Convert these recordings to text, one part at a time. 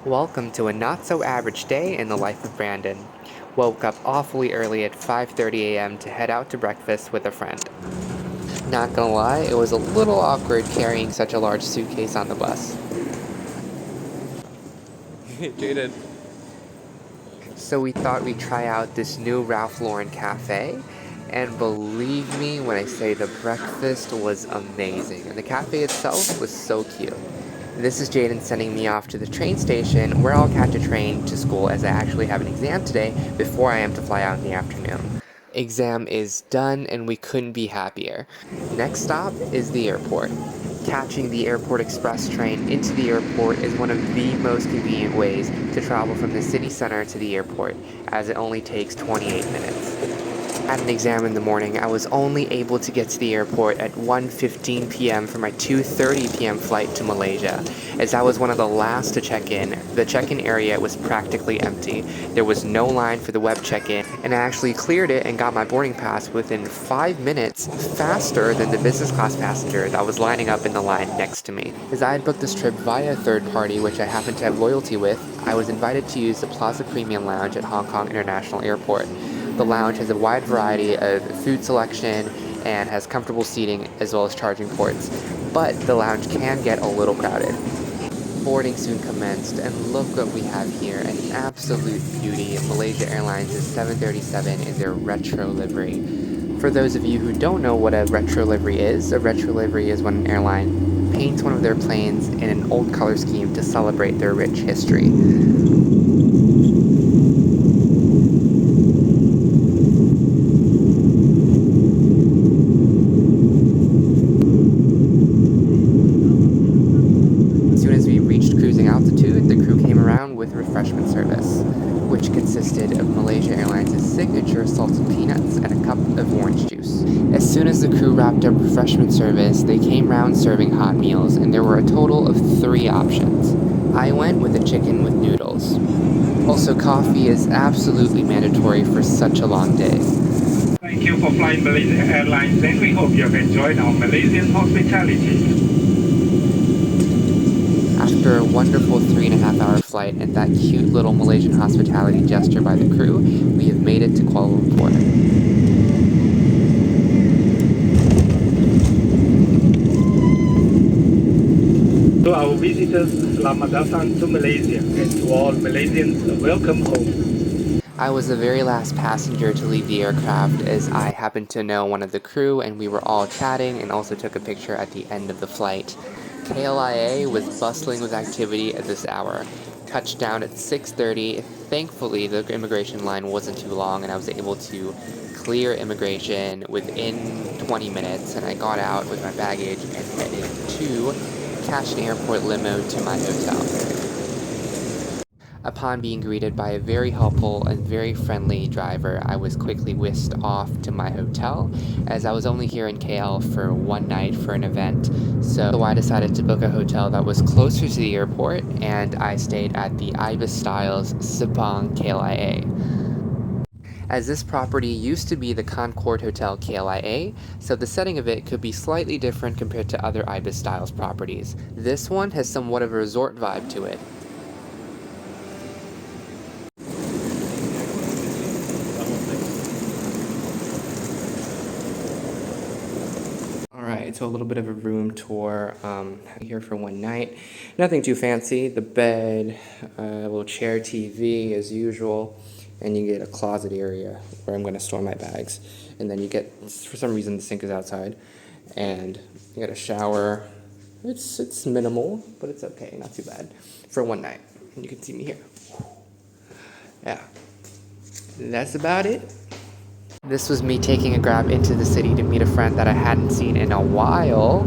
Welcome to a not-so-average day in the life of Brandon. Woke up awfully early at 5:30 a.m. to head out to breakfast with a friend. Not gonna lie, it was a little awkward carrying such a large suitcase on the bus. Jaden. So we thought we'd try out this new Ralph Lauren cafe, and believe me when I say the breakfast was amazing, and the cafe itself was so cute. This is Jaden sending me off to the train station where I'll catch a train to school as I actually have an exam today before I am to fly out in the afternoon. Exam is done and we couldn't be happier. Next stop is the airport. Catching the airport express train into the airport is one of the most convenient ways to travel from the city center to the airport, as it only takes 28 minutes. Had an exam in the morning. I was only able to get to the airport at 1:15 p.m. for my 2:30 p.m. flight to Malaysia. As I was one of the last to check in, the check-in area was practically empty. There was no line for the web check-in, and I actually cleared it and got my boarding pass within 5 minutes, faster than the business class passenger that was lining up in the line next to me. As I had booked this trip via a third party, which I happened to have loyalty with, I was invited to use the Plaza Premium Lounge at Hong Kong International Airport. The lounge has a wide variety of food selection and has comfortable seating as well as charging ports, but the lounge can get a little crowded. Boarding soon commenced, and look what we have here, an absolute beauty. Malaysia Airlines' 737 in their retro livery. For those of you who don't know what a retro livery is when an airline paints one of their planes in an old color scheme to celebrate their rich history. With refreshment service, which consisted of Malaysia Airlines' signature salted peanuts and a cup of orange juice. As soon as the crew wrapped up refreshment service, they came round serving hot meals, and there were a total of 3 options. I went with a chicken with noodles. Also, coffee is absolutely mandatory for such a long day. Thank you for flying Malaysia Airlines, and we hope you have enjoyed our Malaysian hospitality. After a wonderful 3.5-hour flight and that cute little Malaysian hospitality gesture by the crew, we have made it to Kuala Lumpur. To our visitors, selamat datang to Malaysia, and to all Malaysians, welcome home. I was the very last passenger to leave the aircraft, as I happened to know one of the crew and we were all chatting and also took a picture at the end of the flight. KLIA was bustling with activity at this hour. Touchdown at 6:30. Thankfully, the immigration line wasn't too long and I was able to clear immigration within 20 minutes, and I got out with my baggage and headed to catch an airport limo to my hotel. Upon being greeted by a very helpful and very friendly driver, I was quickly whisked off to my hotel, as I was only here in KL for one night for an event. So I decided to book a hotel that was closer to the airport, and I stayed at the Ibis Styles Sepang KLIA. As this property used to be the Concord Hotel KLIA, so the setting of it could be slightly different compared to other Ibis Styles properties. This one has somewhat of a resort vibe to it. Alright, so a little bit of a room tour here for one night. Nothing too fancy. The bed, a little chair, TV as usual, and you get a closet area where I'm going to store my bags. And then you get, for some reason the sink is outside, and you get a shower. It's minimal, but it's okay, not too bad for one night. And you can see me here. Yeah, that's about it. This was me taking a grab into the city to meet a friend that I hadn't seen in a while.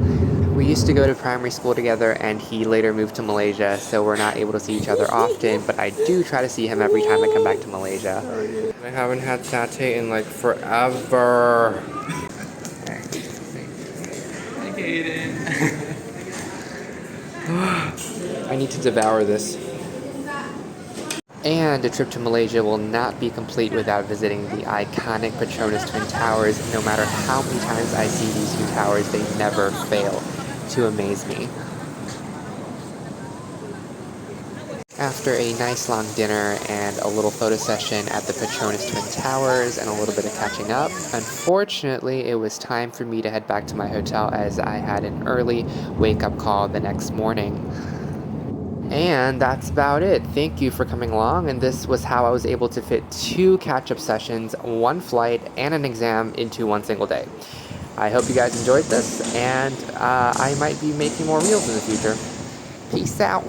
We used to go to primary school together, and he later moved to Malaysia, so we're not able to see each other often, but I do try to see him every time I come back to Malaysia. I haven't had satay in like forever. Hi, Kaden. I need to devour this. And a trip to Malaysia will not be complete without visiting the iconic Petronas Twin Towers. No matter how many times I see these two towers, they never fail to amaze me. After a nice long dinner and a little photo session at the Petronas Twin Towers and a little bit of catching up, unfortunately it was time for me to head back to my hotel as I had an early wake-up call the next morning. And that's about it. Thank you for coming along, and this was how I was able to fit 2 catch-up sessions, 1 flight, and an exam into 1 single day. I hope you guys enjoyed this, and I might be making more reels in the future. Peace out.